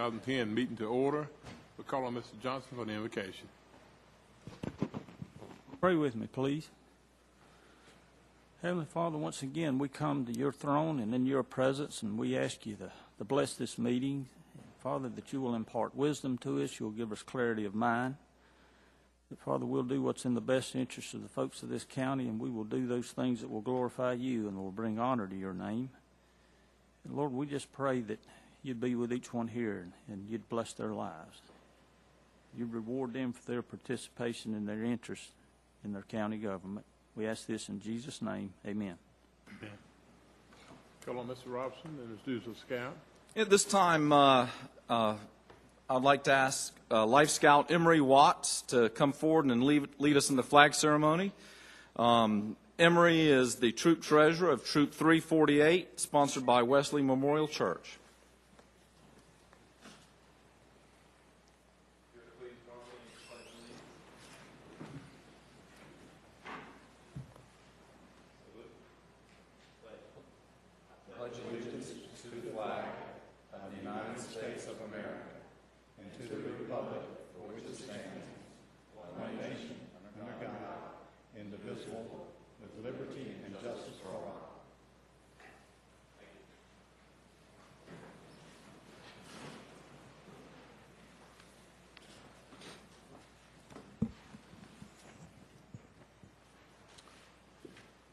2010 meeting to order. We'll call on Mr. Johnson for the invocation. Pray with me, please. Heavenly Father, once again, we come to your throne and in your presence, and we ask you to bless this meeting. Father, that you will impart wisdom to us. You'll give us clarity of mind. That, Father, we'll do what's in the best interest of the folks of this county, and we will do those things that will glorify you and will bring honor to your name. And Lord, we just pray that you'd be with each one here and you'd bless their lives. You'd reward them for their participation and their interest in their county government. We ask this in Jesus' name. Amen. Amen. Call on Mr. Robinson and his duties of scout. At this time, I'd like to ask Life Scout Emery Watts to come forward and lead us in the flag ceremony. Emery is the Troop Treasurer of Troop 348, sponsored by Wesley Memorial Church.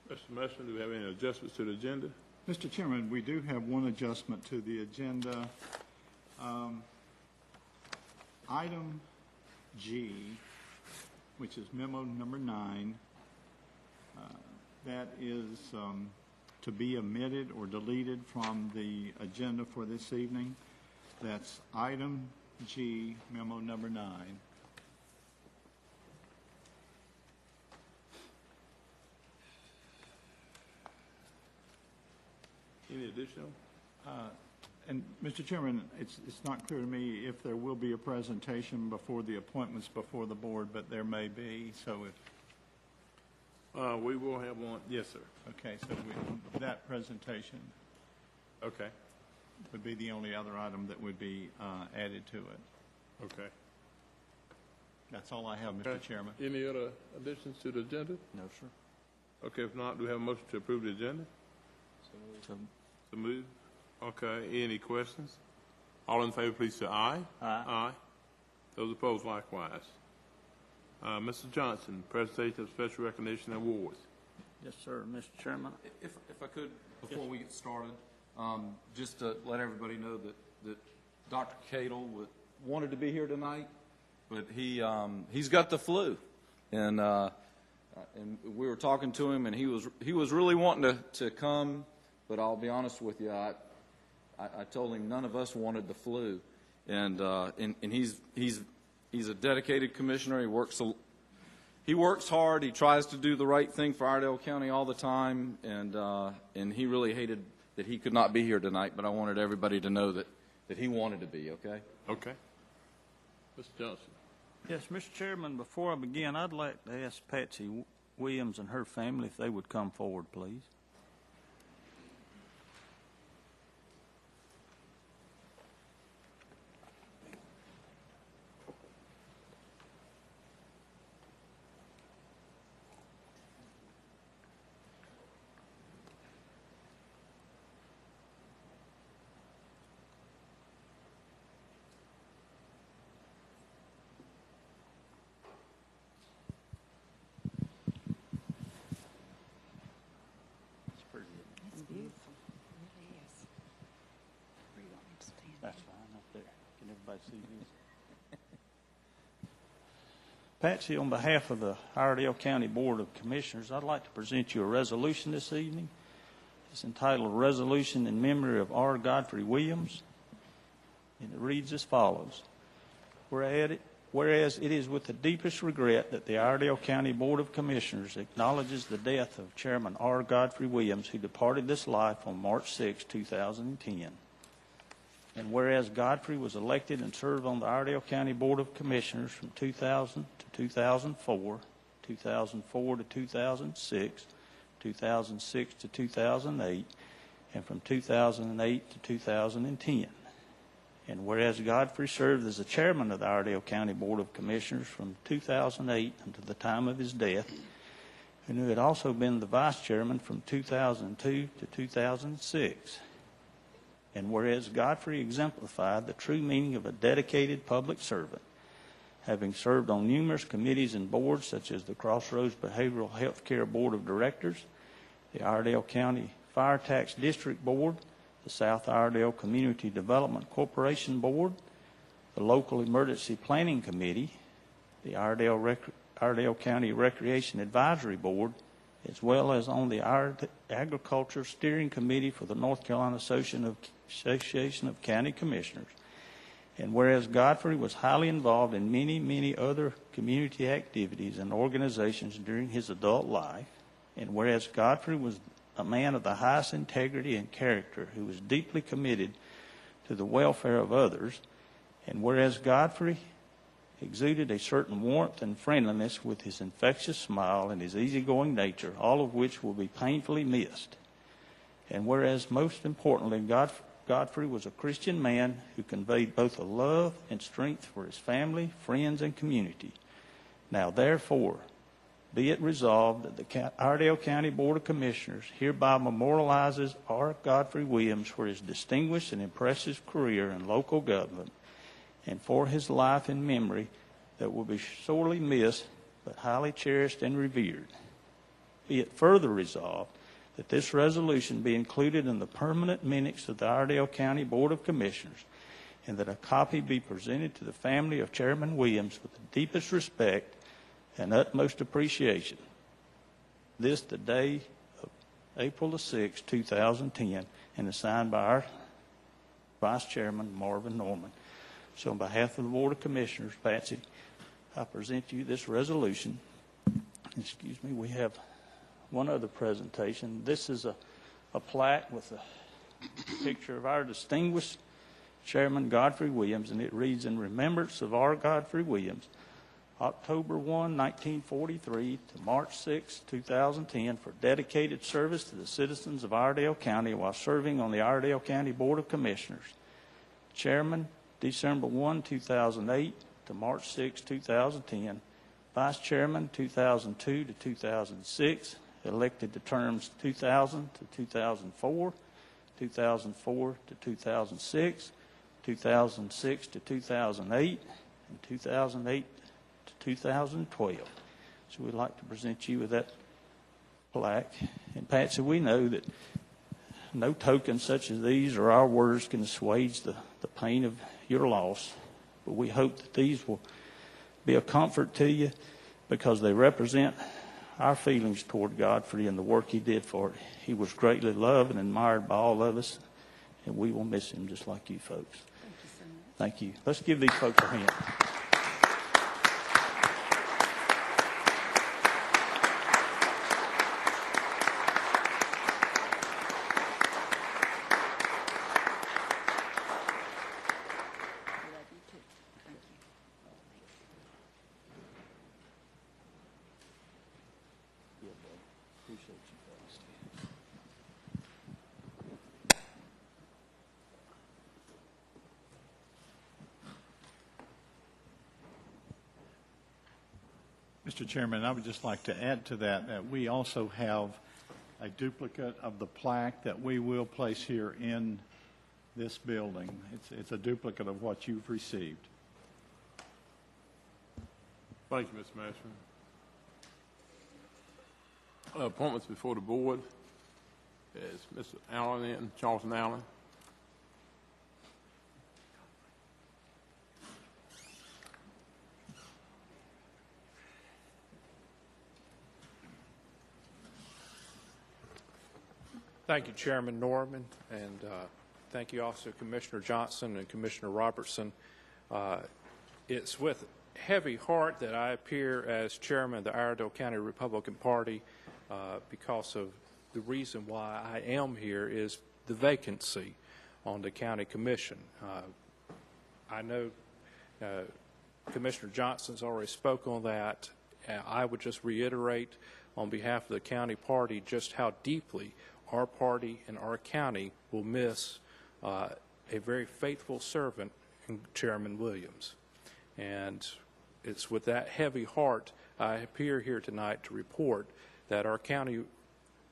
Mr. Messenger, do we have any adjustments to the agenda? Mr. Chairman, we do have one adjustment to the agenda. Item G, which is memo number 9, that is to be omitted or deleted from the agenda for this evening. That's item G, memo number 9. Any additional? And Mr. Chairman, it's not clear to me if there will be a presentation before the appointments before the board, but there may be. So if we will have one. Yes, sir. okay, so that presentation Okay. would be the only other item that would be added to it. Okay. That's all I have, Mr. Okay. Chairman. Any other additions to the agenda? No, sir. Okay, if not, do we have a motion to approve the agenda? So move. Okay. Any questions? All in favor, please say aye. Aye. Aye. Those opposed, likewise. Mr. Johnson, presentation of special recognition awards. Yes, sir, Mr. Chairman. If I could, before we get started, just to let everybody know that Dr. Cadle wanted to be here tonight, but he's got the flu, and we were talking to him, and he was really wanting to come, but I'll be honest with you, I told him none of us wanted the flu, and he's a dedicated commissioner. He works hard. He tries to do the right thing for Iredell County all the time, and he really hated that he could not be here tonight. But I wanted everybody to know that he wanted to be. Okay. Okay. Mr. Johnson. Yes, Mr. Chairman, before I begin, I'd like to ask Patsy Williams and her family if they would come forward, please. That's fine up there. Can everybody see this? Patsy, on behalf of the Iredell County Board of Commissioners, I'd like to present you a resolution this evening. It's entitled Resolution in Memory of R. Godfrey Williams, and it reads as follows. Whereas it is with the deepest regret that the Iredell County Board of Commissioners acknowledges the death of Chairman R. Godfrey Williams, who departed this life on March 6, 2010. And whereas Godfrey was elected and served on the Iredell County Board of Commissioners from 2000 to 2004, 2004 to 2006, 2006 to 2008, and from 2008 to 2010. And whereas Godfrey served as the chairman of the Iredell County Board of Commissioners from 2008 until the time of his death, and who had also been the vice chairman from 2002 to 2006. And whereas Godfrey exemplified the true meaning of a dedicated public servant, having served on numerous committees and boards such as the Crossroads Behavioral Health Care Board of Directors, the Iredell County Fire Tax District Board, the South Iredell Community Development Corporation Board, the Local Emergency Planning Committee, the Iredell County Recreation Advisory Board, as well as on the Agriculture Steering Committee for the North Carolina Association of County Commissioners. And whereas Godfrey was highly involved in many, many other community activities and organizations during his adult life, and whereas Godfrey was a man of the highest integrity and character who was deeply committed to the welfare of others, and whereas Godfrey exuded a certain warmth and friendliness with his infectious smile and his easygoing nature, all of which will be painfully missed. And whereas, most importantly, Godfrey was a Christian man who conveyed both a love and strength for his family, friends, and community. Now, therefore, be it resolved that the Iredell County Board of Commissioners hereby memorializes R. Godfrey Williams for his distinguished and impressive career in local government and for his life and memory that will be sorely missed but highly cherished and revered. Be it further resolved that this resolution be included in the permanent minutes of the Iredell County Board of Commissioners and that a copy be presented to the family of Chairman Williams with the deepest respect and utmost appreciation. This the day of April the 6th, 2010, and is signed by our Vice Chairman, Marvin Norman. So on behalf of the Board of Commissioners, Patsy, I present you this resolution. Excuse me, we have one other presentation. This is a plaque with a picture of our distinguished Chairman Godfrey Williams, and it reads, "In remembrance of R. Godfrey Williams, October 1, 1943 to March 6, 2010, for dedicated service to the citizens of Iredell County while serving on the Iredell County Board of Commissioners. Chairman, December 1, 2008 to March 6, 2010. Vice Chairman, 2002 to 2006, elected to terms 2000 to 2004, 2004 to 2006, 2006 to 2008, and 2008 to 2012. So we'd like to present you with that plaque. And Patsy, we know that no tokens such as these or our words can assuage the pain of your loss, but we hope that these will be a comfort to you because they represent our feelings toward Godfrey and the work he did for it. He was greatly loved and admired by all of us, and we will miss him just like you folks. Thank you so much. Thank you. Let's give these folks a hand. I love you too. Thank you. Appreciate you folks. Mr. Chairman, I would just like to add to that that we also have a duplicate of the plaque that we will place here in this building. It's a duplicate of what you've received. Thank you, Mr. Mashman. Appointments before the board is Mr. Allen, Charlton Allen. Thank you, Chairman Norman, and thank you also Commissioner Johnson and Commissioner Robertson. It's with heavy heart that I appear as chairman of the Iredell County Republican Party because of the reason why I am here is the vacancy on the county commission. I know Commissioner Johnson's already spoke on that. I would just reiterate on behalf of the county party just how deeply our party and our county will miss a very faithful servant and Chairman Williams. And it's with that heavy heart I appear here tonight to report that our county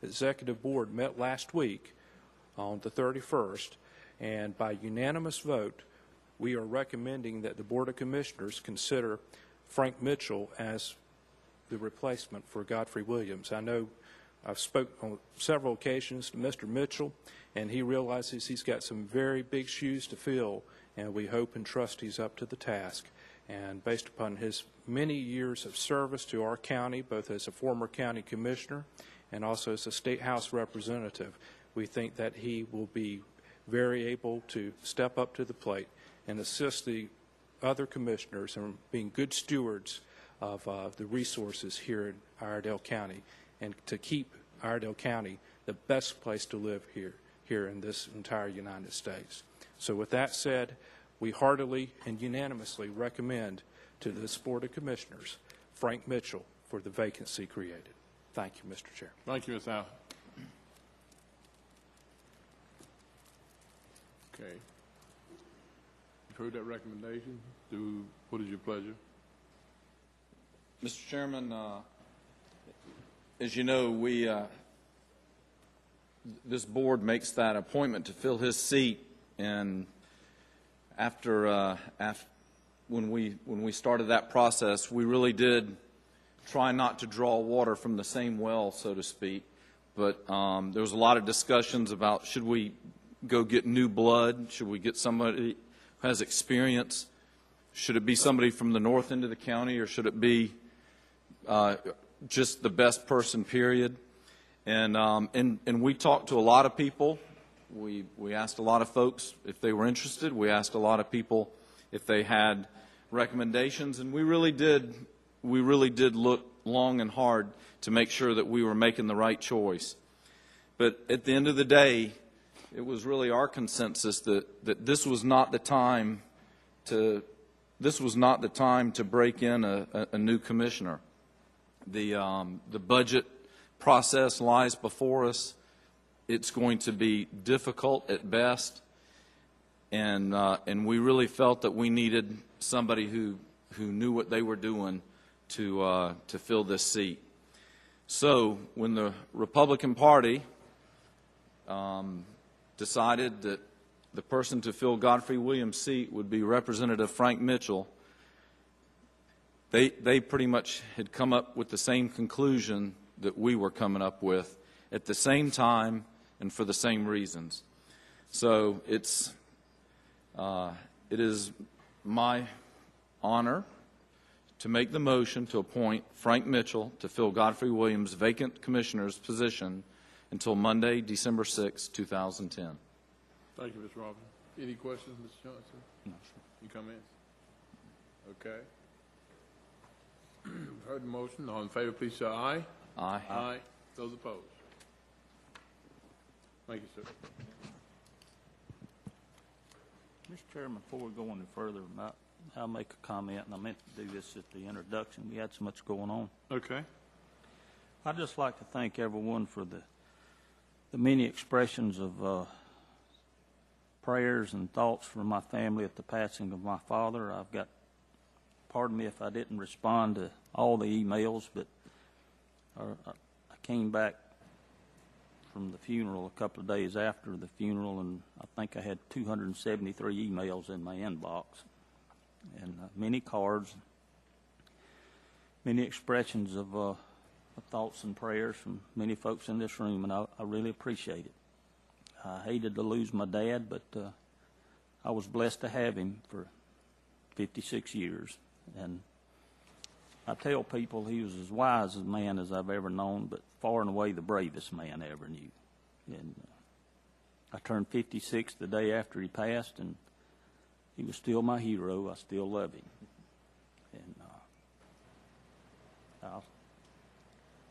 executive board met last week on the 31st, and by unanimous vote, we are recommending that the Board of Commissioners consider Frank Mitchell as the replacement for Godfrey Williams. I know I've spoken on several occasions to Mr. Mitchell, and he realizes he's got some very big shoes to fill, and we hope and trust he's up to the task. And based upon his many years of service to our county, both as a former county commissioner and also as a state house representative, we think that he will be very able to step up to the plate and assist the other commissioners in being good stewards of the resources here in Iredell County, and to keep Iredell County the best place to live here in this entire United States. So with that said, we heartily and unanimously recommend to this Board of Commissioners Frank Mitchell for the vacancy created. Thank you, Mr. Chair. Thank you, Ms. Howard. Okay. You've heard that recommendation. What is your pleasure? Mr. Chairman, as you know, this board makes that appointment to fill his seat, and when we started that process, we really did try not to draw water from the same well, so to speak. But there was a lot of discussions about, should we go get new blood? Should we get somebody who has experience? Should it be somebody from the north end of the county, or should it be just the best person, period? And we talked to a lot of people. We asked a lot of folks if they were interested. We asked a lot of people if they had recommendations, and we really did look long and hard to make sure that we were making the right choice. But at the end of the day, it was really our consensus that this was not the time to break in a new commissioner. The budget process lies before us. It's going to be difficult at best, and we really felt that we needed somebody who knew what they were doing to fill this seat. So when the Republican Party decided that the person to fill Godfrey Williams' seat would be Representative Frank Mitchell, they pretty much had come up with the same conclusion that we were coming up with at the same time and for the same reasons. So it is my honor to make the motion to appoint Frank Mitchell to fill Godfrey Williams' vacant commissioner's position until Monday, December 6, 2010. Thank you, Ms. Robinson. Any questions, Mr. Johnson? No, sir. Any comments? Okay. Heard the motion. All in favor, please say aye. Aye. Aye. Those opposed? Thank you, sir. Mr. Chairman, before we go any further, I'll make a comment, and I meant to do this at the introduction. We had so much going on. Okay. I'd just like to thank everyone for the many expressions of prayers and thoughts for my family at the passing of my father. I've got, pardon me if I didn't respond to all the emails, but I came back from the funeral a couple of days after the funeral, and I think I had 273 emails in my inbox, and many cards, many expressions of thoughts and prayers from many folks in this room, and I really appreciate it. I hated to lose my dad, but I was blessed to have him for 56 years, and I tell people he was as wise a man as I've ever known, but far and away the bravest man I ever knew. And I turned 56 the day after he passed, and he was still my hero. I still love him. And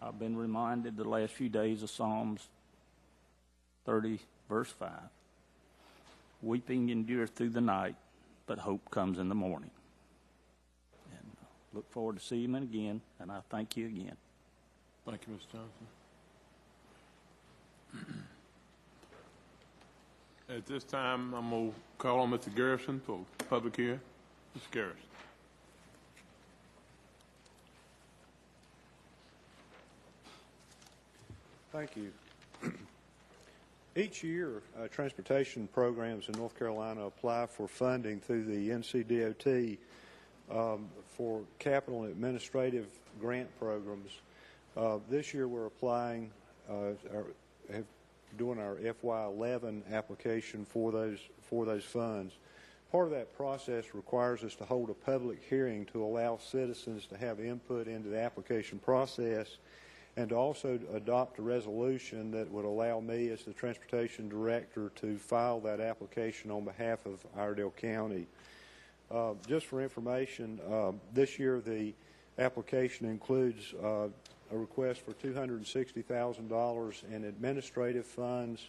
I've been reminded the last few days of Psalms 30, verse 5. Weeping endureth through the night, but hope comes in the morning. And look forward to seeing him again, and I thank you again. Thank you, Mr. Johnson. At this time, I'm going to call on Mr. Garrison for public hearing. Mr. Garrison. Thank you. Each year, transportation programs in North Carolina apply for funding through the NCDOT for capital and administrative grant programs. This year, we're applying, doing our FY11 application for those funds. Part of that process requires us to hold a public hearing to allow citizens to have input into the application process, and to also adopt a resolution that would allow me as the transportation director to file that application on behalf of Iredell County. Just for information, this year the application includes a request for $260,000 in administrative funds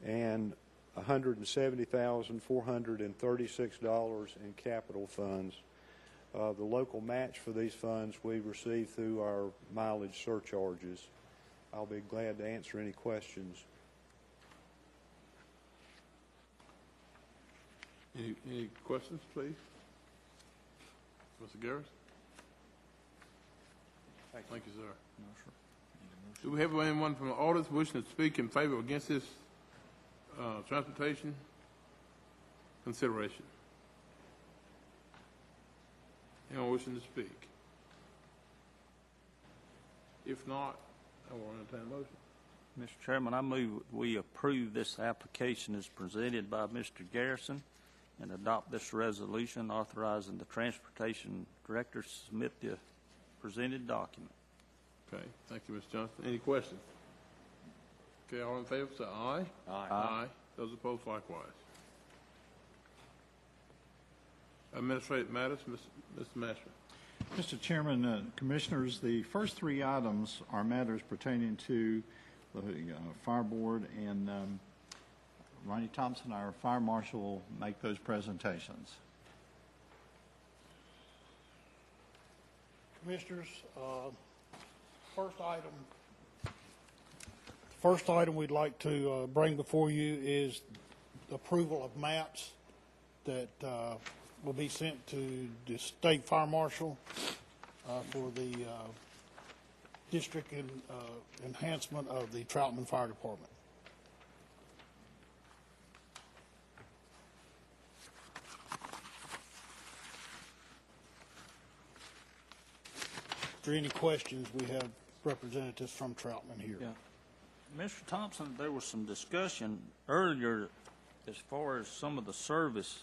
and $170,436 in capital funds. The local match for these funds we receive through our mileage surcharges. I'll be glad to answer any questions. Any questions, please? Mr. Garrison? Thank you, sir. Do we have anyone from the audience wishing to speak in favor or against this transportation consideration? Anyone wishing to speak? If not, I will entertain a motion. Mr. Chairman, I move we approve this application as presented by Mr. Garrison and adopt this resolution authorizing the transportation director to submit the presented document. Okay, thank you, Mr. Johnson. Any questions? Okay, all in favor, say aye. Aye. Aye. Those opposed, likewise. Administrative matters, Mr. Mashman. Mr. Chairman, Commissioners, the first three items are matters pertaining to the Fire Board, and Ronnie Thompson, our Fire Marshal, will make those presentations. Commissioners, first item we'd like to bring before you is approval of maps that will be sent to the State Fire Marshal for the district enhancement of the Troutman Fire Department. If there are any questions, we have representatives from Troutman here. Yeah. Mr. Thompson, there was some discussion earlier as far as some of the service.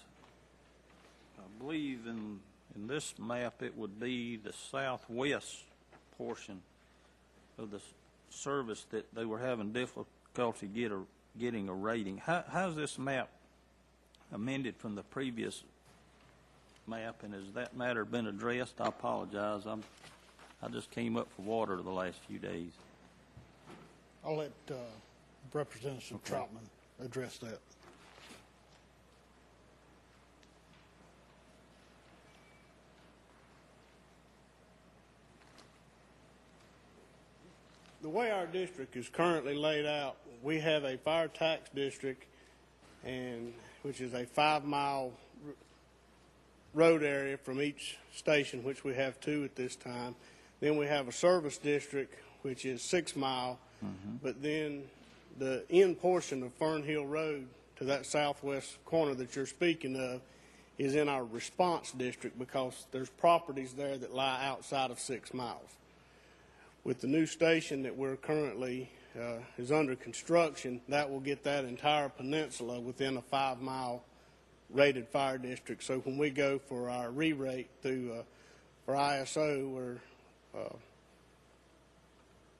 I believe in this map it would be the southwest portion of the service that they were having difficulty getting a rating. How's this map amended from the previous map, and has that matter been addressed? I apologize. I just came up for water the last few days. I'll let Representative Troutman address that. The way our district is currently laid out, we have a fire tax district, which is a 5-mile road area from each station, which we have 2 at this time. Then we have a service district, which is 6 mile, but then the end portion of Fern Hill Road to that southwest corner that you're speaking of is in our response district because there's properties there that lie outside of 6 miles. With the new station that we're currently is under construction, that will get that entire peninsula within a 5-mile rated fire district. So when we go for our re-rate through for ISO, we're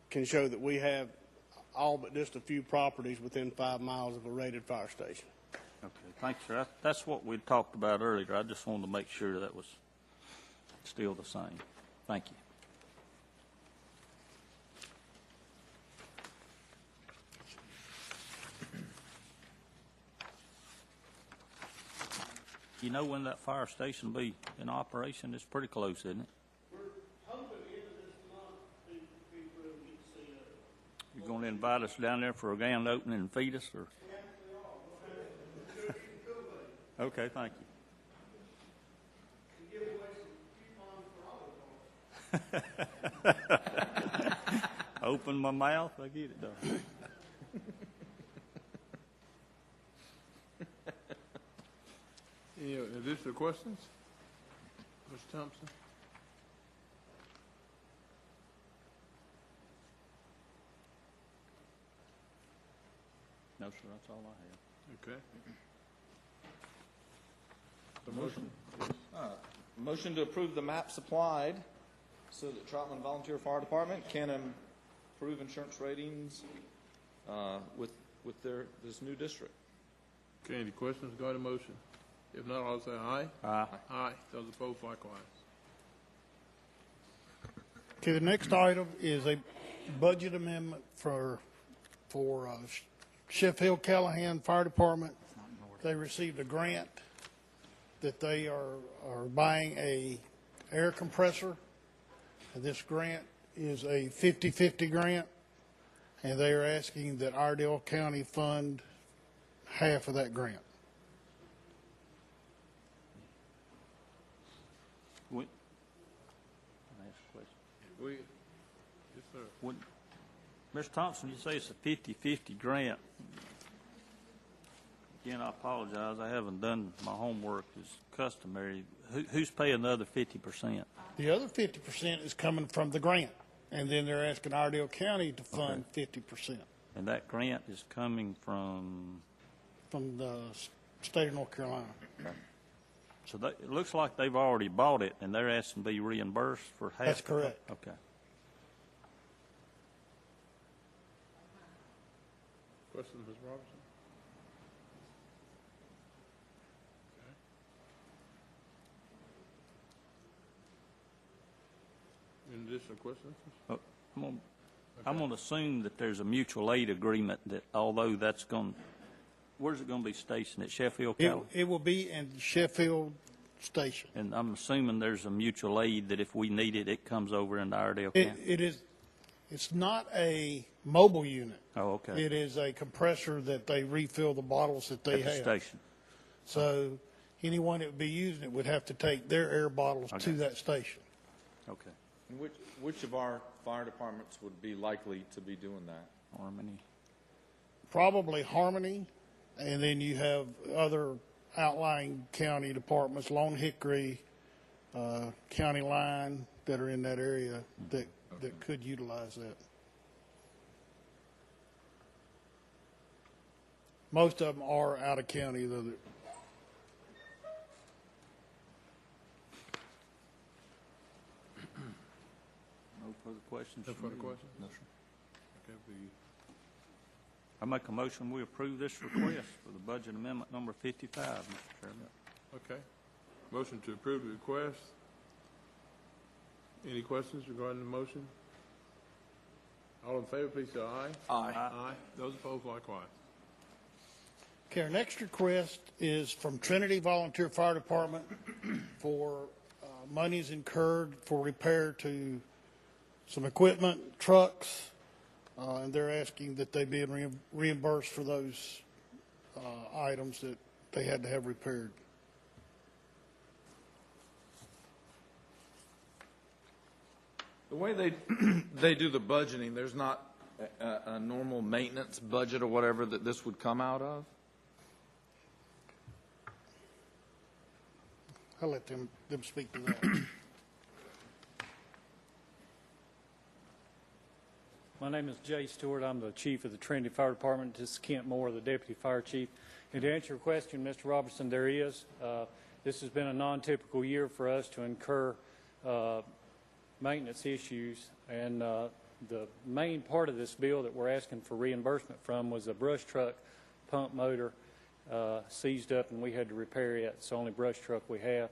can show that we have all but just a few properties within 5 miles of a rated fire station. Okay, thanks, sir. That's what we talked about earlier. I just wanted to make sure that was still the same. Thank you. You know when that fire station will be in operation? It's pretty close, isn't it? We're hoping the end of this month to be through and get to see it. You're going to invite us down there for a grand opening and feed us, or? We actually are. Okay, thank you. Open my mouth, I get it done. Any additional questions? Mr. Thompson? No, sir, that's all I have. Okay. The motion? Motion to approve the map supplied so that Troutman Volunteer Fire Department can improve insurance ratings with this new district. Okay, any questions regarding the motion? If not, I'll say aye. Aye. Aye. Those opposed, likewise. Okay, the next item is a budget amendment for Sheffield Callahan Fire Department. They received a grant that they are buying a air compressor. And this grant is a 50-50 grant, and they are asking that Iredell County fund half of that grant. Can I ask a question? Yes, sir. When, Mr. Thompson, you say it's a 50-50 grant. Again, I apologize. I haven't done my homework as customary. Who's paying the other 50%? The other 50% is coming from the grant, and then they're asking Iredell County to fund 50%. And that grant is coming from? From the state of North Carolina. So it looks like they've already bought it, and they're asking to be reimbursed for half? That's correct. Okay. Questions, Ms. Robertson? Okay. Any additional questions? I'm going to assume that there's a mutual aid agreement that although that's going, where's it going to be stationed, at Sheffield County? It will be in Sheffield Station. And I'm assuming there's a mutual aid that if we need it, it comes over into Iredell County? It's not a mobile unit. Oh, okay. It is a compressor that they refill the bottles that they At the have. station. So anyone that would be using it would have to take their air bottles to that station. Okay. And which of our fire departments would be likely to be doing that? Harmony. Probably Harmony, and then you have other outlying county departments, Lone Hickory, County Line, that are in that area that could utilize that. Most of them are out of county, though. No further questions? No further questions? No, sir. Okay, I make a motion we approve this request for the budget amendment number 55, Mr. Chairman. Okay. Motion to approve the request. Any questions regarding the motion? All in favor, please say aye. Aye. Aye. Those opposed, likewise. Okay, our next request is from Trinity Volunteer Fire Department for monies incurred for repair to some equipment, trucks, and they're asking that they be reimbursed for those items that they had to have repaired. The way they do the budgeting, there's not a normal maintenance budget or whatever that this would come out of? I'll let them speak to that. My name is Jay Stewart. I'm the chief of the Trinity Fire Department. This is Kent Moore, the deputy fire chief. And to answer your question, Mr. Robertson, there is. This has been a non-typical year for us to incur maintenance issues. And the main part of this bill that we're asking for reimbursement from was a brush truck pump motor seized up, and we had to repair it. It's the only brush truck we have.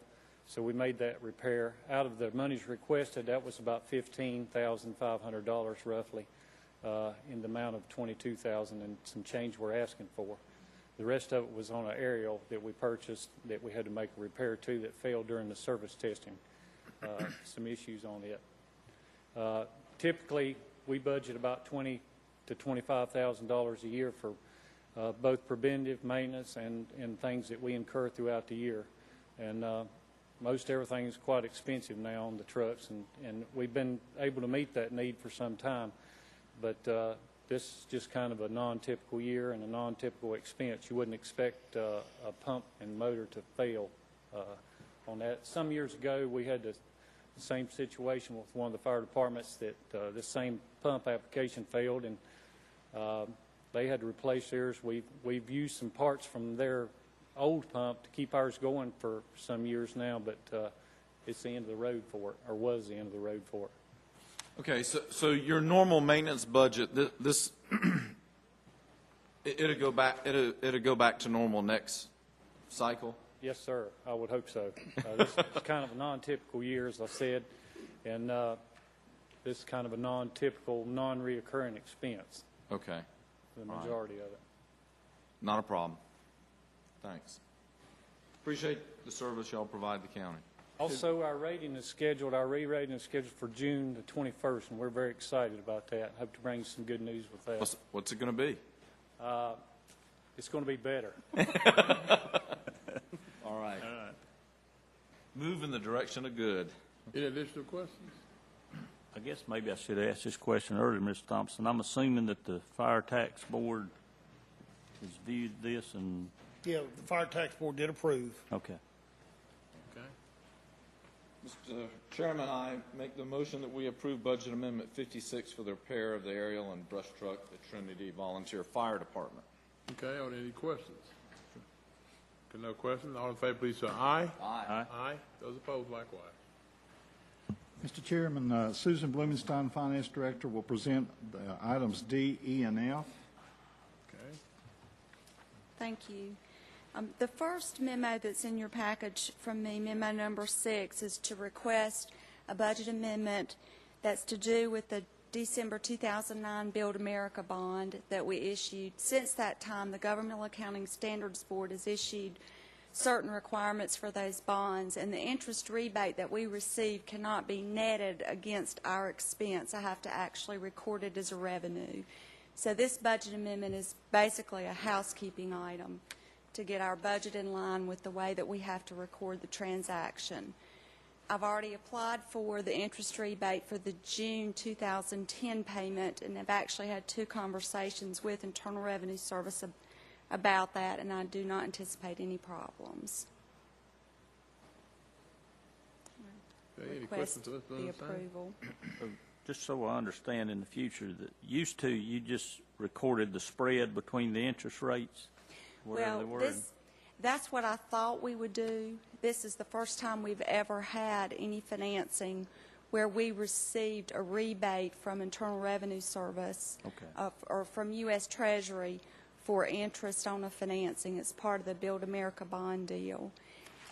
So we made that repair. Out of the monies requested, that was about $15,500 roughly, in the amount of $22,000 and some change we're asking for. The rest of it was on an aerial that we purchased that we had to make a repair to that failed during the service testing. Some issues on it. Typically, we budget about $20,000 to $25,000 a year for both preventative maintenance and things that we incur throughout the year. And most everything is quite expensive now on the trucks, and we've been able to meet that need for some time. But this is just kind of a non-typical year and a non-typical expense. You wouldn't expect a pump and motor to fail on that. Some years ago, we had the same situation with one of the fire departments that the same pump application failed, and they had to replace theirs. We've used some parts from their old pump to keep ours going for some years now, but it's the end of the road for it, or was the end of the road for it. Okay, so your normal maintenance budget, this it'll go back to normal next cycle? Yes, sir. I would hope so. This is kind of a non-typical year, as I said, and this is kind of a non-typical, non-reoccurring expense. Okay. The majority of it. Not a problem. Thanks. Appreciate the service y'all provide the county. Also, our re-rating is scheduled for June the 21st, and we're very excited about that. Hope to bring some good news with that. What's it going to be? It's going to be better. All right. Move in the direction of good. Any additional questions? I guess maybe I should have asked this question earlier, Mr. Thompson. I'm assuming that the Fire Tax Board has viewed this and... Yeah, the Fire Tax Board did approve. Okay. Okay. Mr. Chairman, I make the motion that we approve Budget Amendment 56 for the repair of the aerial and brush truck at Trinity Volunteer Fire Department. Okay, are there any questions? Okay, no questions. All in favor, please say aye. Aye. Aye. Those opposed, likewise. Mr. Chairman, Susan Blumenstein, Finance Director, will present items D, E, and F. Okay. Thank you. The first memo that's in your package from me, memo number 6, is to request a budget amendment that's to do with the December 2009 Build America bond that we issued. Since that time, the Governmental Accounting Standards Board has issued certain requirements for those bonds, and the interest rebate that we receive cannot be netted against our expense. I have to actually record it as a revenue. So this budget amendment is basically a housekeeping item to get our budget in line with the way that we have to record the transaction. I've already applied for the interest rebate for the June 2010 payment, and I've actually had 2 conversations with Internal Revenue Service about that, and I do not anticipate any problems. Okay, any Request questions? the approval. Just so I understand in the future, that used to you just recorded the spread between the interest rates, whatever they were. That's what I thought we would do. This is the first time we've ever had any financing where we received a rebate from Internal Revenue Service or from U.S. Treasury for interest on a financing. It's part of the Build America bond deal.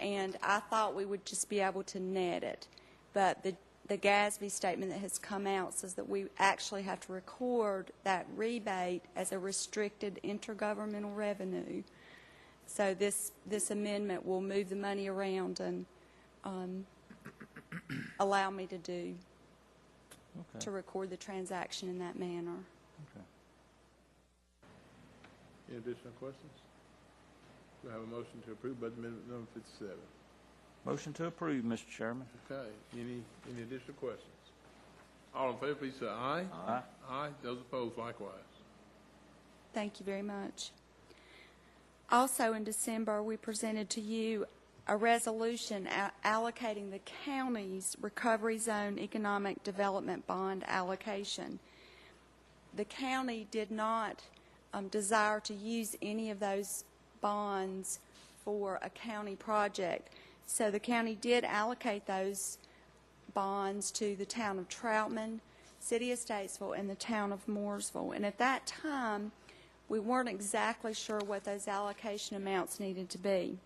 And I thought we would just be able to net it. But the GASB statement that has come out says that we actually have to record that rebate as a restricted intergovernmental revenue. So this amendment will move the money around and allow me to record the transaction in that manner. Okay. Any additional questions? Do I have a motion to approve Budget Amendment number 57? Motion to approve, Mr. Chairman. Okay. Any additional questions? All in favor, please say aye. Aye. Aye. Those opposed, likewise. Thank you very much. Also in December, we presented to you a resolution allocating the county's Recovery Zone Economic Development Bond allocation. The county did not desire to use any of those bonds for a county project. So the county did allocate those bonds to the town of Troutman, City of Statesville, and the town of Mooresville. And at that time, we weren't exactly sure what those allocation amounts needed to be.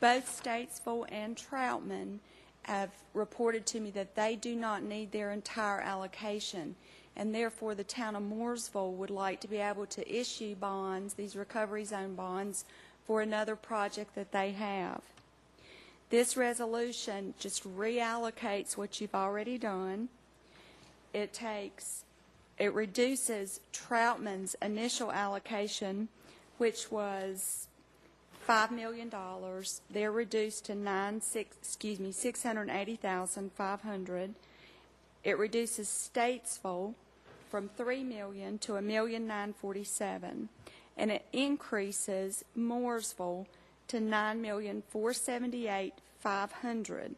Both Statesville and Troutman have reported to me that they do not need their entire allocation, and therefore the town of Mooresville would like to be able to issue bonds, these recovery zone bonds, for another project that they have. This resolution just reallocates what you've already done. It takes it reduces Troutman's initial allocation, which was $5 million. They're reduced to $680,500. It reduces Statesville from $3 million to $1,947,000, and it increases Mooresville to $9,478,500.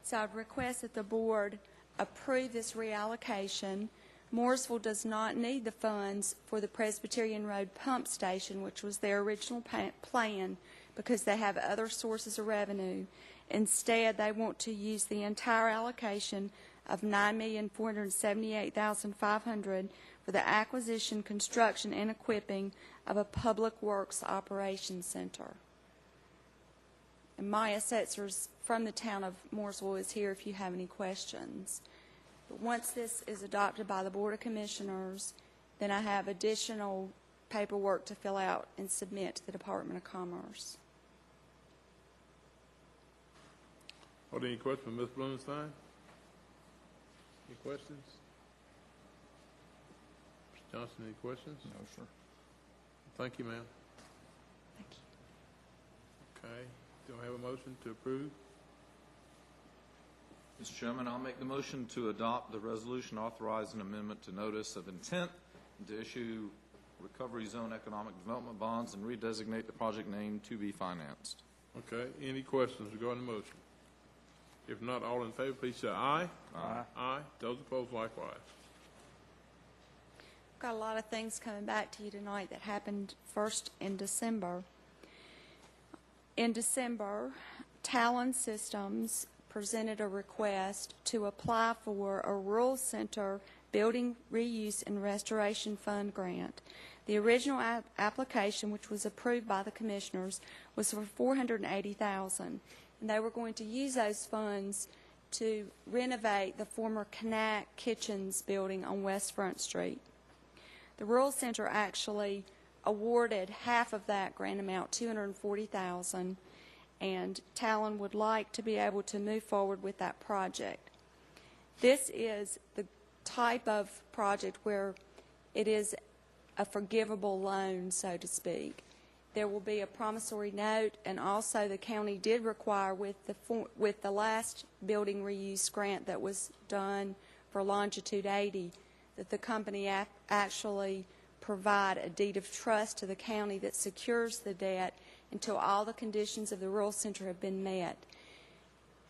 So I'd request that the board approve this reallocation. Mooresville does not need the funds for the Presbyterian Road pump station, which was their original plan, because they have other sources of revenue. Instead, they want to use the entire allocation of $9,478,500 for the acquisition, construction, and equipping of a public works operations center. And Maya Setzers from the town of Mooresville is here if you have any questions. But once this is adopted by the Board of Commissioners, then I have additional paperwork to fill out and submit to the Department of Commerce. Are there any questions from Ms. Blumenstein? Any questions? Mr. Johnson, any questions? No, sir. Thank you, ma'am. Thank you. Okay. Do I have a motion to approve? Mr. Chairman, I'll make the motion to adopt the resolution authorizing amendment to notice of intent to issue recovery zone economic development bonds and redesignate the project name to be financed. Okay. Any questions regarding the motion? If not, all in favor, please say aye. Aye. Aye. Those opposed, likewise. Got a lot of things coming back to you tonight that happened first in December. In December, Talon Systems presented a request to apply for a Rural Center Building Reuse and Restoration Fund grant. The original application, which was approved by the Commissioners, was for $480,000, and they were going to use those funds to renovate the former Financ Kitchens building on West Front Street. The Rural Center actually awarded half of that grant amount, $240,000, and Talon would like to be able to move forward with that project. This is the type of project where it is a forgivable loan, so to speak. There will be a promissory note, and also the county did require with the last building reuse grant that was done for Longitude 80 that the company actually provide a deed of trust to the county that secures the debt until all the conditions of the Rural Center have been met.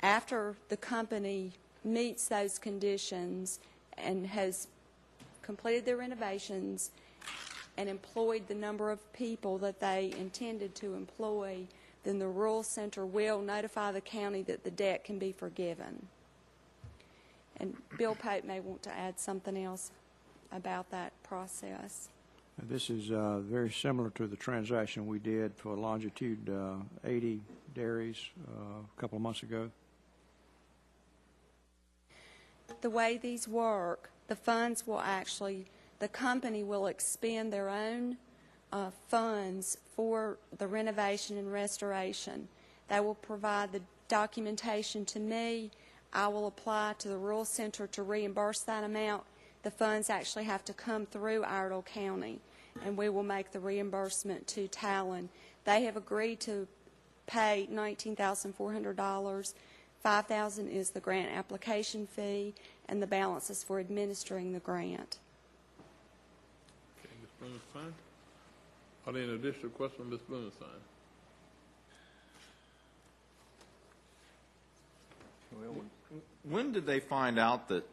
After the company meets those conditions and has completed their renovations and employed the number of people that they intended to employ, then the Rural Center will notify the county that the debt can be forgiven. And Bill Pope may want to add something else about that process. This is very similar to the transaction we did for Longitude 80 dairies a couple of months ago. The way these work, the funds will actually, the company will expend their own funds for the renovation and restoration. They will provide the documentation to me. I will apply to the Rural Center to reimburse that amount. The funds actually have to come through Iredell County, and we will make the reimbursement to Talon. They have agreed to pay $19,400. $5,000 is the grant application fee, and the balance is for administering the grant. Okay, Ms. Blumenstein. Are there any additional questions from Ms. Blumenstein? When did they find out that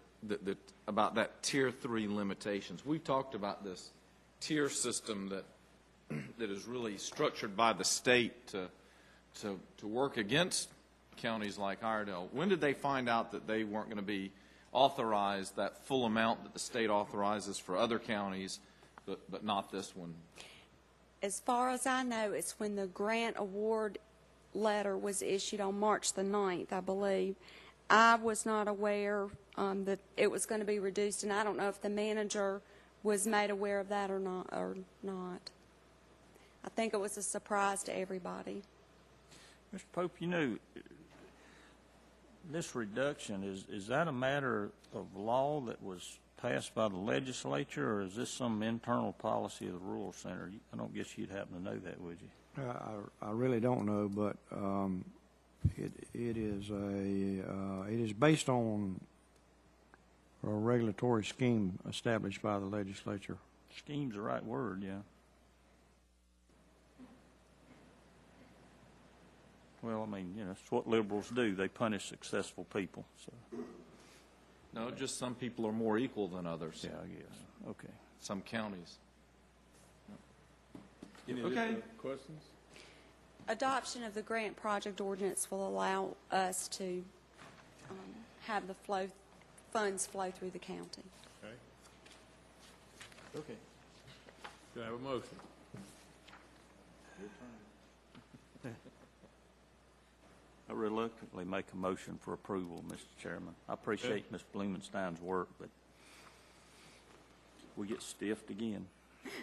about that Tier 3 limitations? We've talked about this tier system that is really structured by the state to work against counties like Iredell. When did they find out that they weren't going to be authorized that full amount that the state authorizes for other counties, but not this one? As far as I know, it's when the grant award letter was issued on March the 9th, I believe. I was not aware that it was going to be reduced, and I don't know if the manager was made aware of that or not. I think it was a surprise to everybody. Mr. Pope, you know, this reduction, is that a matter of law that was passed by the legislature, or is this some internal policy of the Rural Center? I don't guess you'd happen to know that, would you? I really don't know, but it is based on a regulatory scheme established by the legislature. Scheme's the right word, yeah. Well, I mean, you know, it's what liberals do. They punish successful people. So. No, just some people are more equal than others. Yeah, I guess. Okay. Some counties. Any Okay. additional questions? Adoption of the grant project ordinance will allow us to have the funds flow through the county. Okay. Okay. Do I have a motion? I reluctantly make a motion for approval, Mr. Chairman. I appreciate Ms. Blumenstein's work, but we get stiffed again.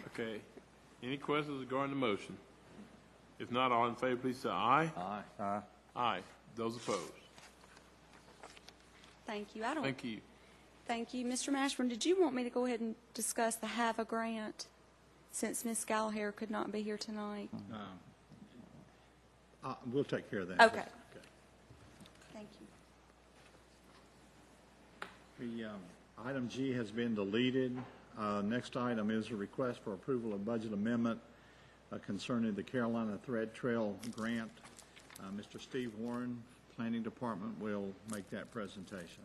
Okay. Any questions regarding the motion? If not, all in favor, please say aye. Aye. Aye. Aye. Those opposed? Thank you. Thank you. Thank you. Mr. Mashburn, did you want me to go ahead and discuss the HAVA grant since Ms. Callahan could not be here tonight? We'll take care of that. Okay. Thank you. The item G has been deleted. Next item is a request for approval of budget amendment concerning the Carolina Thread Trail grant. Mr. Steve Warren, Planning Department, will make that presentation.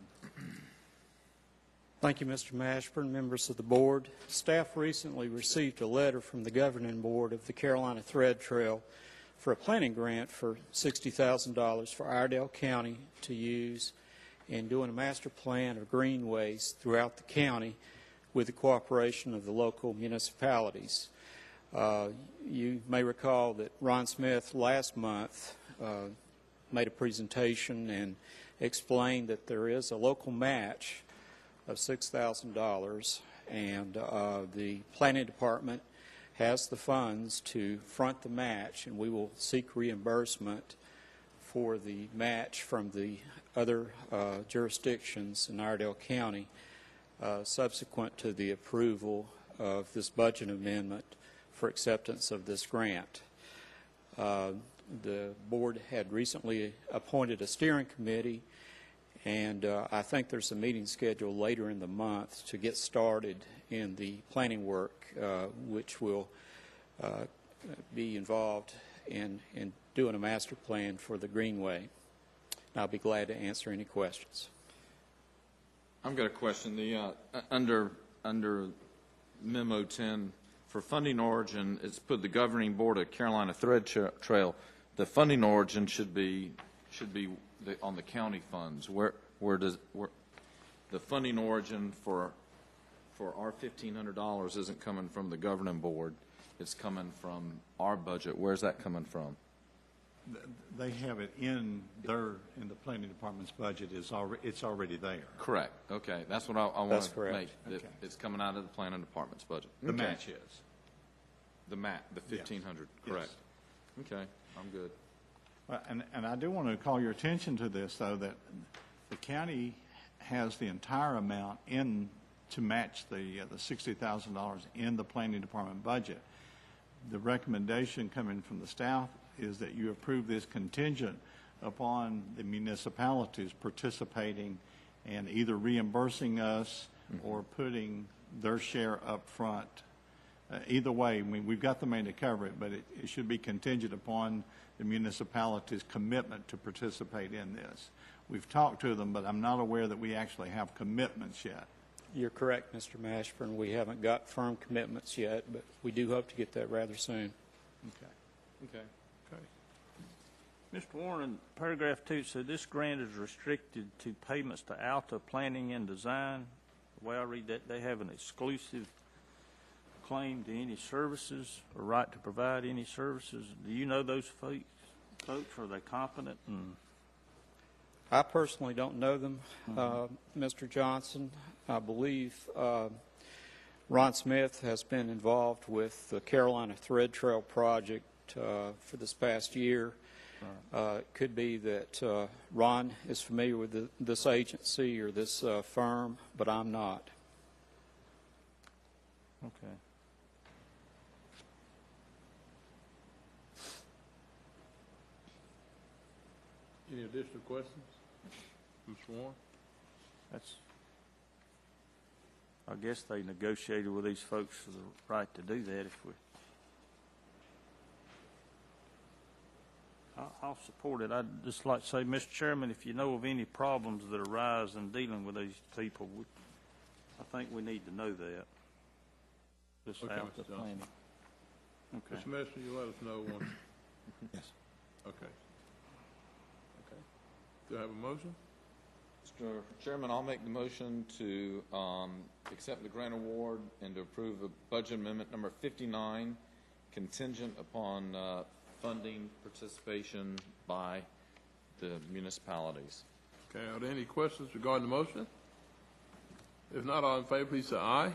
Thank you, Mr. Mashburn, members of the board. Staff recently received a letter from the governing board of the Carolina Thread Trail for a planning grant for $60,000 for Iredell County to use in doing a master plan of greenways throughout the county with the cooperation of the local municipalities. You may recall that Ron Smith last month made a presentation and explained that there is a local match of $6,000, and the planning department has the funds to front the match, and we will seek reimbursement for the match from the other jurisdictions in Iredell County subsequent to the approval of this budget amendment for acceptance of this grant. The board had recently appointed a steering committee, and I think there's a meeting scheduled later in the month to get started in the planning work, which will be involved in doing a master plan for the Greenway. And I'll be glad to answer any questions. I've got a question. The under Memo 10 for funding origin, it's put the governing board of Carolina Thread Trail. The funding origin should be on the county funds. Where the funding origin for our $1,500 isn't coming from the governing board. It's coming from our budget. Where's that coming from? They have it in the planning department's budget. It's already there. Correct. Okay, that's what I want That's to correct. make. Okay. It's coming out of the planning department's budget. The Okay. match is. The 1,500. Yes. Correct. Okay, I'm good. And I do want to call your attention to this, though, that the county has the entire amount to match the $60,000 in the planning department budget. The recommendation coming from the staff is that you approve this contingent upon the municipalities participating and either reimbursing us or putting their share up front. Either way, I mean, we've got the money to cover it, but it should be contingent upon the municipalities' commitment to participate in this. We've talked to them, but I'm not aware that we actually have commitments yet. You're correct, Mr. Mashburn. We haven't got firm commitments yet, but we do hope to get that rather soon. Okay. Mr. Warren, paragraph 2 said this grant is restricted to payments to Alta Planning and Design. The way I read that, they have an exclusive claim to any services or right to provide any services. Do you know those folks? Are they competent? I personally don't know them, Mr. Johnson. I believe Ron Smith has been involved with the Carolina Thread Trail project for this past year. It could be that Ron is familiar with this agency or this firm, but I'm not. Okay. Any additional questions? Mr. Warren? That's, I guess they negotiated with these folks for the right to do that if we. I'll support it. I'd just like to say, Mr. Chairman, if you know of any problems that arise in dealing with these people, I think we need to know that. Just Okay, out the Mr. Johnson. planning. Okay. Mr. Messenger, you let us know once. Yes. Okay. Okay. Do I have a motion? Mr. Chairman, I'll make the motion to accept the grant award and to approve the budget amendment number 59, contingent upon funding participation by the municipalities. Okay, are there any questions regarding the motion? If not, all in favor, please say aye.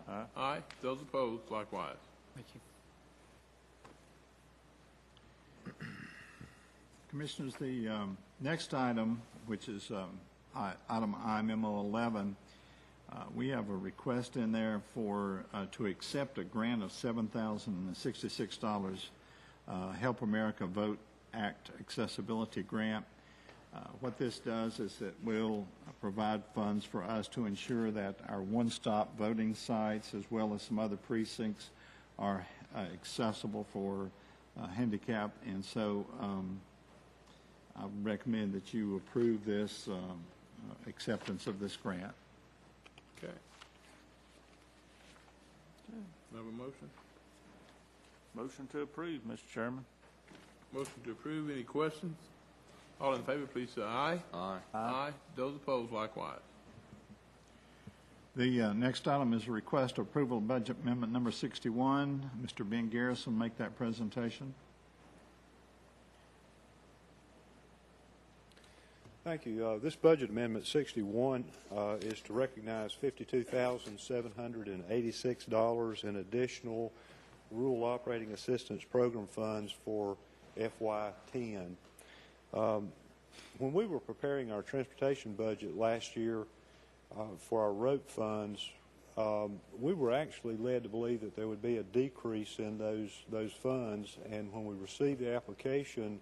Aye. Aye. Those opposed, likewise. Thank you. Commissioners, the next item, which is item I, Memo 11, we have a request in there for to accept a grant of $7,066, Help America Vote Act Accessibility Grant. What this does is it will provide funds for us to ensure that our one-stop voting sites, as well as some other precincts, are accessible for handicap. And so I recommend that you approve this acceptance of this grant. Okay. Have a motion? Motion to approve, Mr. Chairman. Motion to approve. Any questions? All in favor, please say aye. Aye. Aye. Those opposed, likewise. The next item is a request of approval of budget amendment number 61. Mr. Ben Garrison, make that presentation. Thank you. This budget amendment 61 is to recognize $52,786 in additional rural operating assistance program funds for FY10. When we were preparing our transportation budget last year for our road funds, we were actually led to believe that there would be a decrease in those funds, and when we received the application,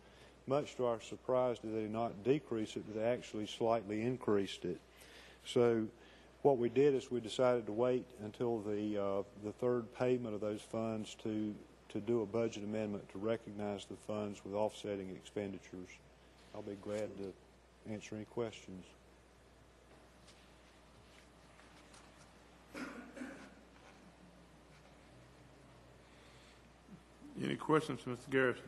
much to our surprise, did they not decrease it, but they actually slightly increased it. So what we did is we decided to wait until the third payment of those funds to do a budget amendment to recognize the funds with offsetting expenditures. I'll be glad to answer any questions. Any questions, Mr. Garrison?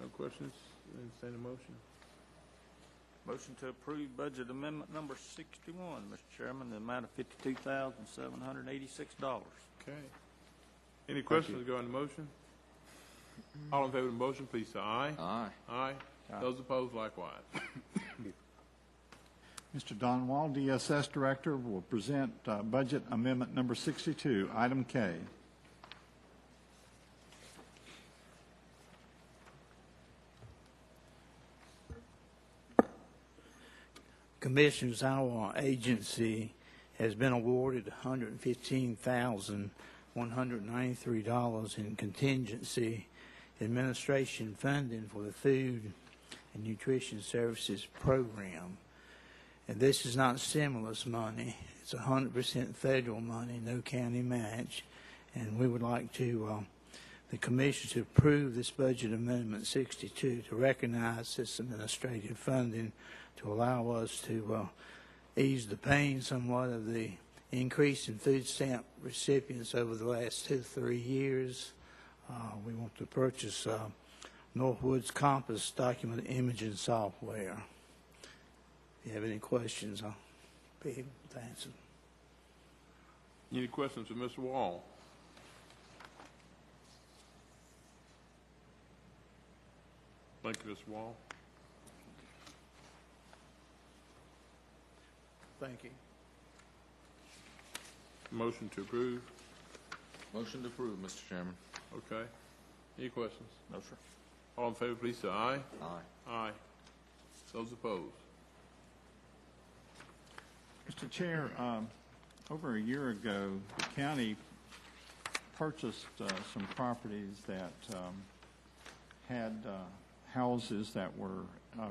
No questions? Entertain a motion. Motion to approve budget amendment number 61, Mr. Chairman, the amount of $52,786. Okay. Any questions regarding the motion? All in favor of the motion, please say aye. Aye. Aye. Those opposed, likewise. Mr. Don Wall, DSS Director, will present budget amendment number 62, item K. Commissioners, our agency has been awarded $115,193 in contingency administration funding for the Food and Nutrition Services Program. And this is not stimulus money. It's 100% federal money, no county match. And we would like to, the Commission to approve this budget amendment 62 to recognize this administrative funding to allow us to ease the pain somewhat of the increase in food stamp recipients over the last 2 to 3 years. We want to purchase Northwood's Compass document imaging software. If you have any questions, I'll be able to answer. Any questions for Mr. Wall? Thank you, Mr. Wall. Thank you. Motion to approve. Motion to approve, Mr. Chairman. Okay. Any questions? No, sir. All in favor, please say aye. Aye. Aye. Those opposed? Mr. Chair, over a year ago, the county purchased some properties that had houses that were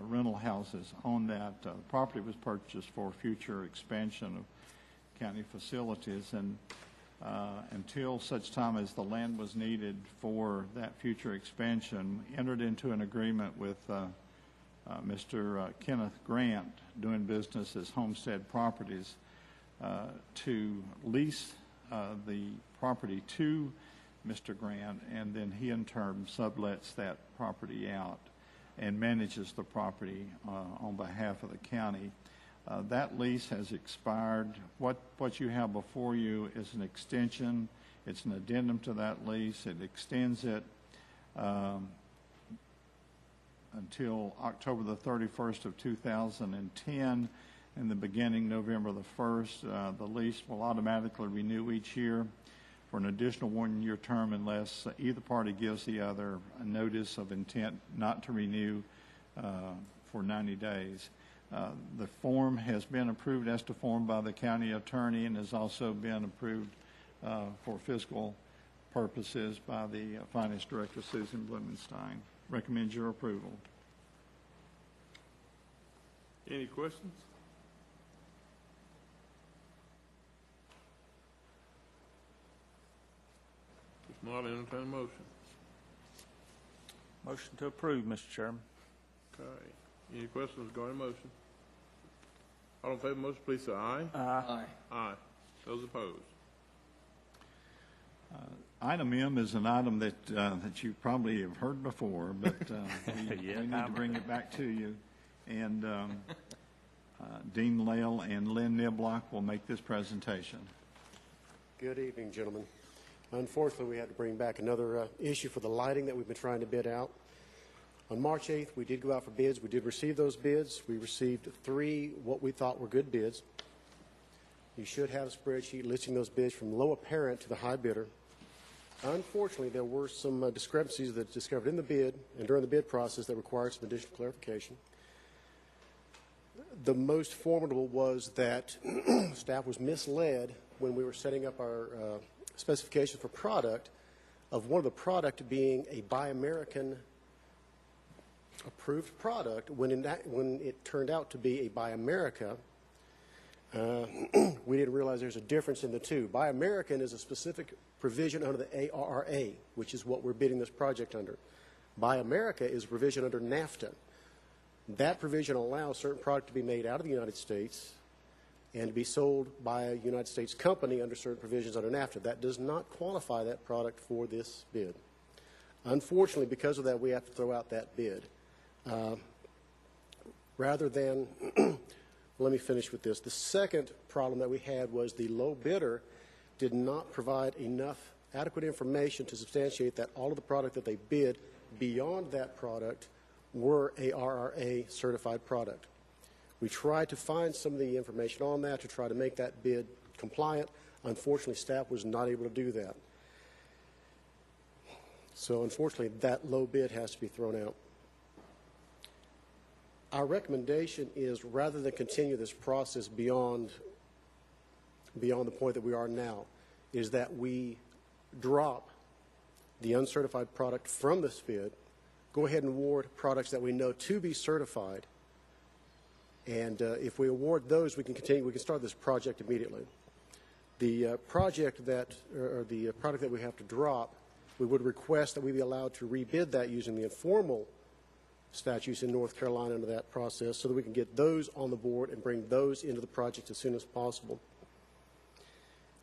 rental houses on that. The property was purchased for future expansion of county facilities, and until such time as the land was needed for that future expansion, entered into an agreement with Mr. Kenneth Grant, doing business as Homestead Properties, to lease the property to Mr. Grant, and then he in turn sublets that property out and manages the property on behalf of the county. That lease has expired. What you have before you is an extension. It's an addendum to that lease. It extends it until October the 31st of 2010, and the beginning November the 1st. The lease will automatically renew each year for an additional one-year term unless either party gives the other a notice of intent not to renew for 90 days. The form has been approved as to form by the county attorney and has also been approved for fiscal purposes by the finance director, Susan Blumenstein. Recommend your approval. Any questions? If not, entertain a motion. Motion to approve, Mr. Chairman. Okay. Any questions regarding the motion? All in favor of the motion, please say aye. Aye. Aye. Those opposed? Item M is an item that you probably have heard before, but we need to bring it back to you. And Dean Lail and Lynn Niblock will make this presentation. Good evening, gentlemen. Unfortunately, we had to bring back another issue for the lighting that we've been trying to bid out. On March 8th, we did go out for bids. We did receive those bids. We received 3 what we thought were good bids. You should have a spreadsheet listing those bids from low apparent to the high bidder. Unfortunately, there were some discrepancies that discovered in the bid and during the bid process that required some additional clarification. The most formidable was that staff was misled when we were setting up our specifications for product, of one of the product being a Buy American approved product, when it turned out to be a Buy America. We didn't realize there's a difference in the two. Buy American is a specific provision under the ARRA, which is what we're bidding this project under. Buy America is a provision under NAFTA. That provision allows certain product to be made out of the United States and to be sold by a United States company under certain provisions under NAFTA. That does not qualify that product for this bid. Unfortunately, because of that, we have to throw out that bid. Rather than, let me finish with this. The second problem that we had was the low bidder did not provide enough adequate information to substantiate that all of the product that they bid beyond that product were ARRA certified product. We tried to find some of the information on that to try to make that bid compliant. Unfortunately, staff was not able to do that. So unfortunately, that low bid has to be thrown out. Our recommendation is, rather than continue this process beyond the point that we are now, is that we drop the uncertified product from this bid, go ahead and award products that we know to be certified, and if we award those, we can continue. We can start this project immediately. The project that, or the product that we have to drop, we would request that we be allowed to rebid that using the informal statutes in North Carolina under that process, so that we can get those on the board and bring those into the project as soon as possible.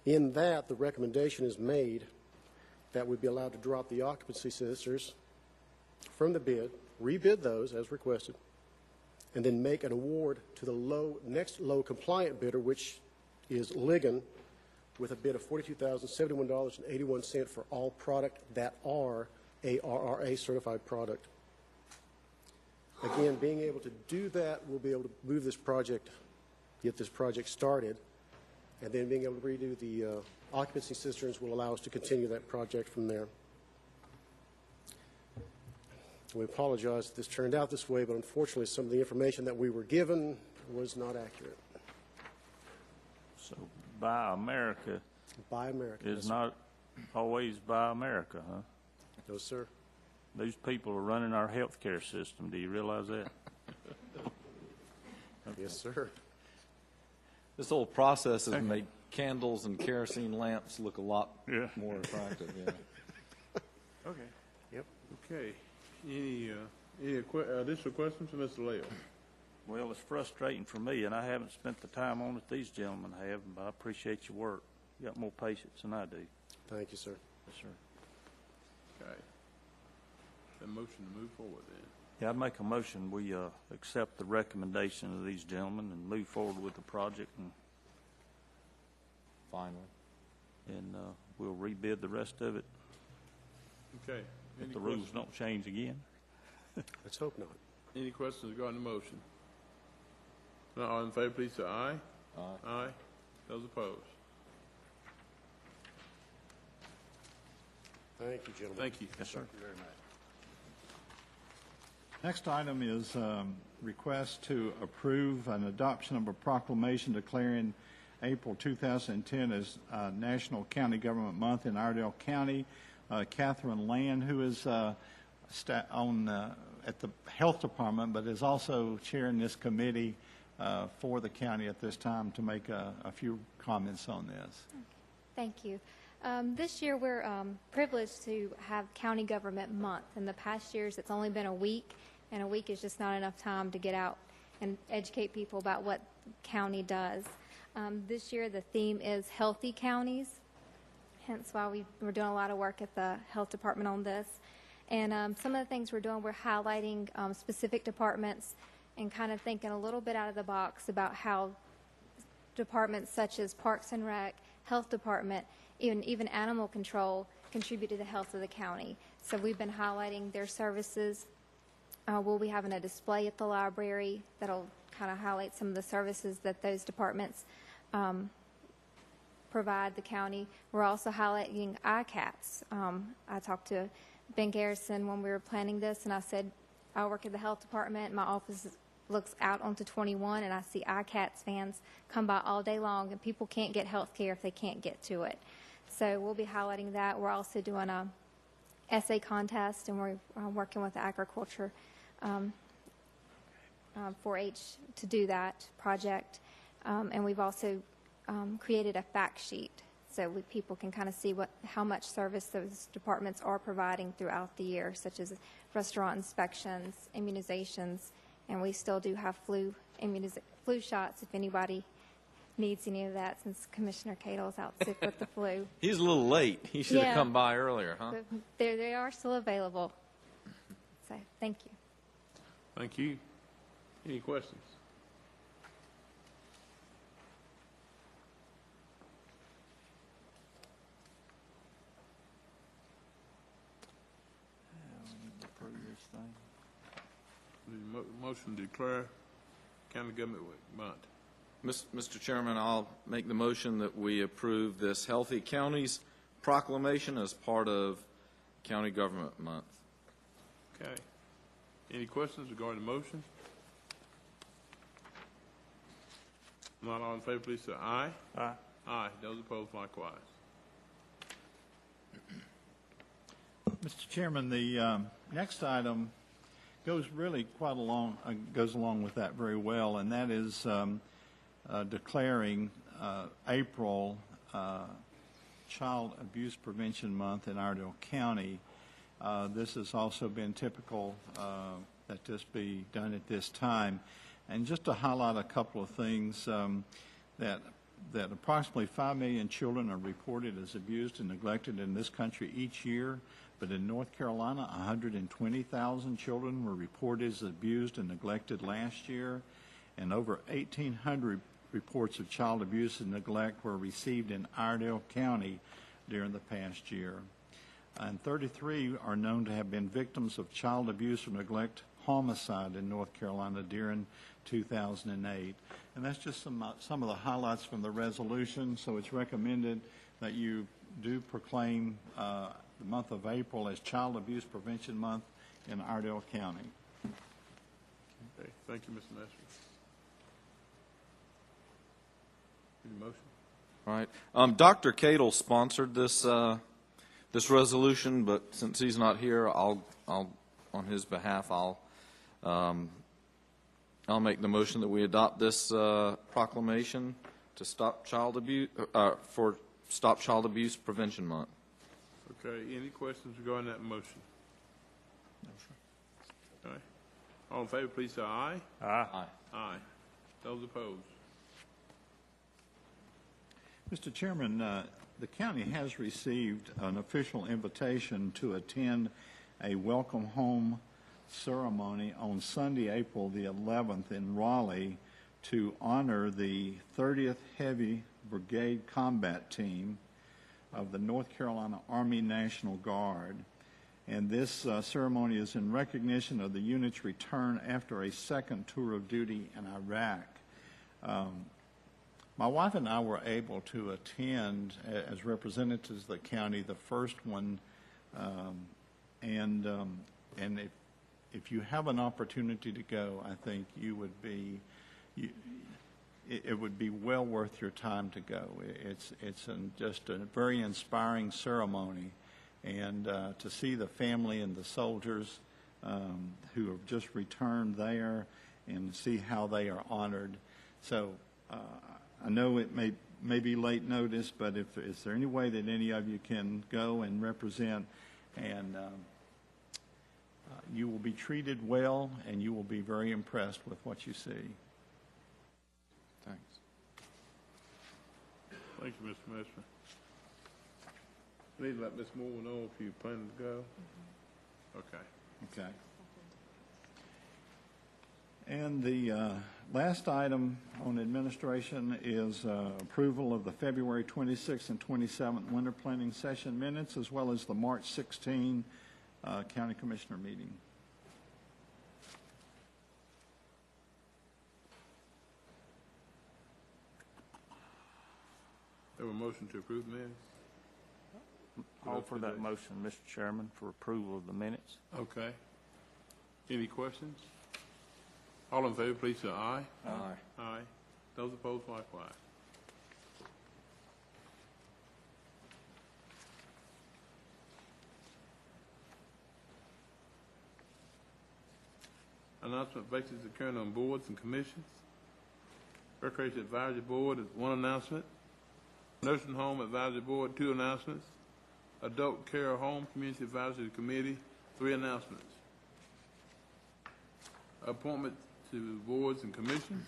In that, the recommendation is made that we be allowed to drop the occupancy sisters from the bid, rebid those as requested, and then make an award to the next low compliant bidder, which is Ligon, with a bid of $42,071.81 for all product that are ARRA certified product. Again, being able to do that, we'll be able to move this project, get this project started, and then being able to redo the occupancy cisterns will allow us to continue that project from there. We apologize that this turned out this way, but unfortunately some of the information that we were given was not accurate. So Buy America Buy America. is not always Buy America, huh? No, sir. These people are running our healthcare system. Do you realize that? Yes, sir. This whole process has made candles and kerosene lamps look a lot more attractive, yeah. Okay. Yep. Okay. Any additional questions for Mr. Lael? Well, it's frustrating for me, and I haven't spent the time on it these gentlemen have, but I appreciate your work. You got more patience than I do. Thank you, sir. Yes, sir. Okay. A motion to move forward then. Yeah, I'd make a motion, we accept the recommendation of these gentlemen and move forward with the project, and Finally. We'll rebid the rest of it Okay. if the rules don't change again. Let's hope not. Any questions regarding the motion? Not all in favor, please say aye. Aye. Aye. Those opposed? Thank you, gentlemen. Thank you. Yes, sir. Thank you very much. Next item is request to approve an adoption of a proclamation declaring April 2010 as National County Government Month in Iredell County. Catherine Land, who is at the Health Department, but is also chairing this committee for the county at this time, to make a few comments on this. Thank you. This year we're privileged to have County Government Month. In the past years it's only been a week, and a week is just not enough time to get out and educate people about what county does. This year the theme is Healthy Counties, hence why we're doing a lot of work at the Health Department on this. And some of the things we're doing, we're highlighting specific departments and kind of thinking a little bit out of the box about how departments such as Parks and Rec, Health Department, even Animal Control contribute to the health of the county. So we've been highlighting their services. We'll be having a display at the library that'll kind of highlight some of the services that those departments provide the county. We're also highlighting ICAPs. I talked to Ben Garrison when we were planning this, and I said, I work at the Health Department. My office looks out onto 21, and I see ICATS vans come by all day long, and people can't get health care if they can't get to it. So we'll be highlighting that. We're also doing a essay contest, and we're working with the agriculture 4-H to do that project. And we've also created a fact sheet so people can kind of see how much service those departments are providing throughout the year, such as restaurant inspections, immunizations, and we still do have flu shots if anybody needs any of that, since Commissioner Cadle's out sick with the flu. He's a little late. He should have come by earlier, huh? But they are still available. So thank you. Thank you. Any questions? Motion to declare county government month. Mr. Chairman, I'll make the motion that we approve this Healthy Counties proclamation as part of County Government Month. Okay. Any questions regarding the motion? Not all in favor, please say aye. Aye. Aye. Those opposed, likewise. Mr. Chairman, the next item goes really quite goes along with that very well, and that is declaring April Child Abuse Prevention Month in Iredell County. This has also been typical that this be done at this time. And just to highlight a couple of things, that approximately 5 million children are reported as abused and neglected in this country each year. But in North Carolina, 120,000 children were reported as abused and neglected last year, and over 1,800 reports of child abuse and neglect were received in Iredell County during the past year. And 33 are known to have been victims of child abuse or neglect homicide in North Carolina during 2008. And that's just some of the highlights from the resolution. So it's recommended that you do proclaim the month of April as Child Abuse Prevention Month in Iredell County. Okay. Thank you, Mr. Nestor. Any motion? All right. Dr. Cadle sponsored this this resolution, but since he's not here, I'll on his behalf I'll make the motion that we adopt this proclamation to stop child abuse for Stop Child Abuse Prevention Month. Okay, any questions regarding that motion? No, sir. Okay. All in favor, please say aye. Aye. Aye. Those opposed? Mr. Chairman, the county has received an official invitation to attend a welcome home ceremony on Sunday, April the 11th in Raleigh to honor the 30th Heavy Brigade Combat Team of the North Carolina Army National Guard. And this ceremony is in recognition of the unit's return after a second tour of duty in Iraq. My wife and I were able to attend as representatives of the county the first one, and if you have an opportunity to go, I think you would be it would be well worth your time to go. It's just a very inspiring ceremony, and to see the family and the soldiers who have just returned there and see how they are honored. So I know it may be late notice, but is there any way that any of you can go and represent, and you will be treated well, and you will be very impressed with what you see. Thanks. Thank you, Mr. Messer. I need to let Ms. Moore know if you plan to go. Okay. Okay. And the last item on administration is approval of the February 26th and 27th winter planning session minutes, as well as the March 16 county commissioner meeting. Have a motion to approve the minutes? I'll offer that motion, Mr. Chairman, for approval of the minutes. Okay. Any questions? All in favor, please say aye. Aye. Aye. Those opposed, likewise. Announcement vacancies occurring on boards and commissions. Recreation Advisory Board is one announcement. Nursing Home Advisory Board, 2 announcements. Adult Care Home Community Advisory Committee, 3 announcements. Appointment to boards and commissions.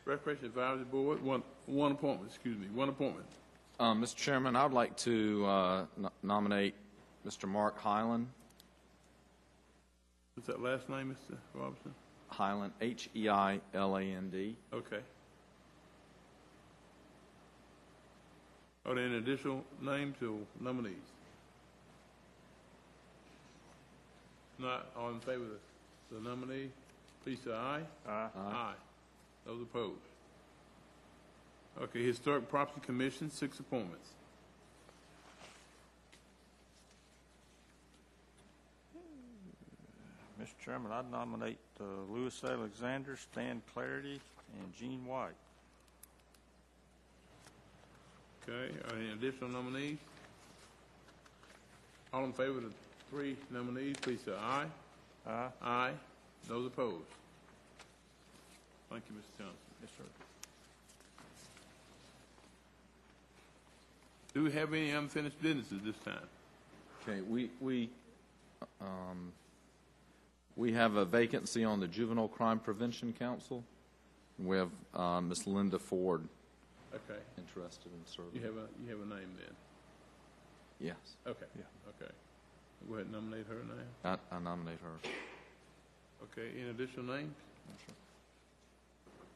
Recreation Advisory Board, one appointment, one appointment. Mr. Chairman, I would like to nominate Mr. Mark Highland. What's that last name, Mr. Robinson? Highland, H-E-I-L-A-N-D. Okay. Are there any additional names or nominees? Not all in favor of the nominee, please say aye. Aye. Aye. Those opposed? Okay, Historic Property Commission, 6 appointments. Mr. Chairman, I'd nominate Louis Alexander, Stan Clarity, and Gene White. Okay, are there any additional nominees? All in favor of the 3 nominees, please say aye. Aye. Aye. Those opposed? Thank you, Mr. Johnson. Yes, sir. Do we have any unfinished business at this time? Okay, we have a vacancy on the Juvenile Crime Prevention Council. We have Miss Linda Ford Okay. interested in serving. You have a name then? Yes. Okay. Yeah. Okay. Go ahead and nominate her now. I nominate her. Okay. Any additional names? No, sir.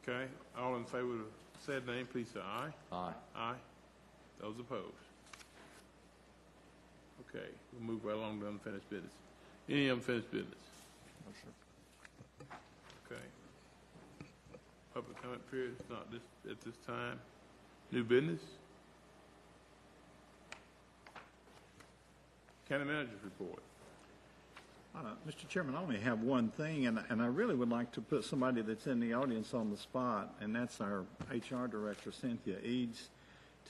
Okay. All in favor of said name, please say aye. Aye. Aye. Those opposed? Okay. We'll move right along to unfinished business. Any unfinished business? No, sir. Okay. Public comment period is not at this time. New business? County Manager's report. Mr. Chairman, I only have one thing, and I really would like to put somebody that's in the audience on the spot, and that's our HR Director, Cynthia Eads.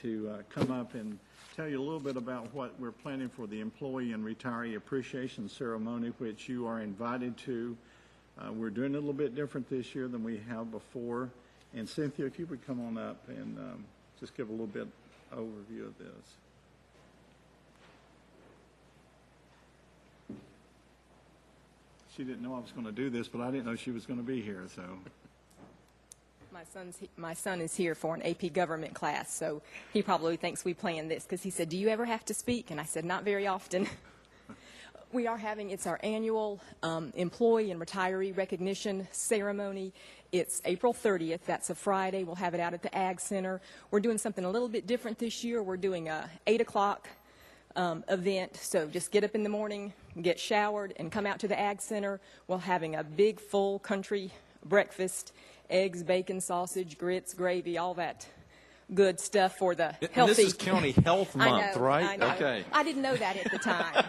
to come up and tell you a little bit about what we're planning for the Employee and Retiree Appreciation Ceremony, which you are invited to. We're doing it a little bit different this year than we have before. And Cynthia, if you would come on up and just give a little bit overview of this. She didn't know I was going to do this, but I didn't know she was going to be here, so. My son is here for an AP government class, so he probably thinks we planned this because he said, "Do you ever have to speak?" And I said, "Not very often." We are having, it's our annual employee and retiree recognition ceremony. It's April 30th. That's a Friday. We'll have it out at the Ag Center. We're doing something a little bit different this year. We're doing a 8 o'clock event, so just get up in the morning, get showered, and come out to the Ag Center. We're having a big, full country breakfast, eggs, bacon, sausage, grits, gravy, all that good stuff for the healthy. And this is County Health Month, right? I know. Okay. I didn't know that at the time.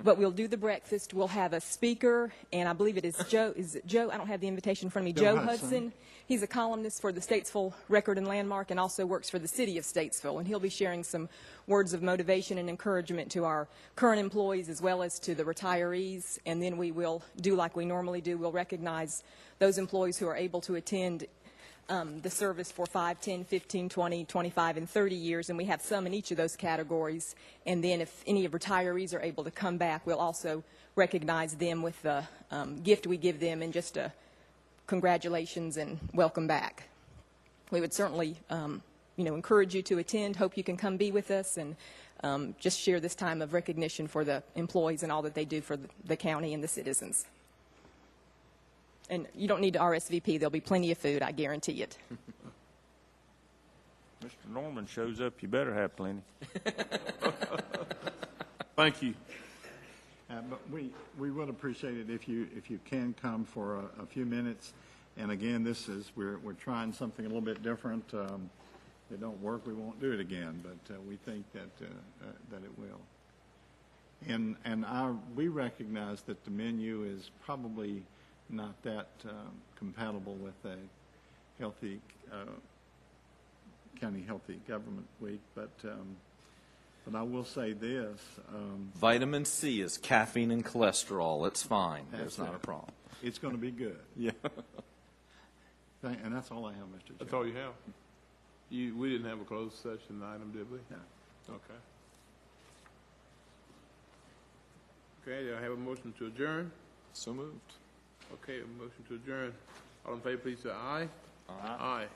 But we'll do the breakfast. We'll have a speaker, and I believe it is Joe. Is it Joe? I don't have the invitation in front of me. Joe Hudson. He's a columnist for the Statesville Record and Landmark and also works for the city of Statesville. And he'll be sharing some words of motivation and encouragement to our current employees as well as to the retirees. And then we will do like we normally do. We'll recognize those employees who are able to attend the service for 5, 10, 15, 20, 25, and 30 years, and we have some in each of those categories. And then if any of retirees are able to come back, we'll also recognize them with the gift we give them and just a congratulations and welcome back. We would certainly, encourage you to attend. Hope you can come be with us and just share this time of recognition for the employees and all that they do for the county and the citizens. And you don't need to RSVP. There'll be plenty of food, I guarantee it. Mr. Norman shows up, you better have plenty. Thank you. But we would appreciate it if you can come for a few minutes. And again, we're trying something a little bit different. If it don't work, we won't do it again. But we think that it will. And we recognize that the menu is probably not that compatible with a healthy county healthy government week, but I will say this: Vitamin C is caffeine and cholesterol. It's fine. There's not a problem. It's going to be good. Yeah. And that's all I have, Mr. Chair. That's all you have. We didn't have a closed session item, did we? No. Okay. Okay. Do I have a motion to adjourn? So moved. Okay, a motion to adjourn. All in favor, please say aye. Aye. Aye.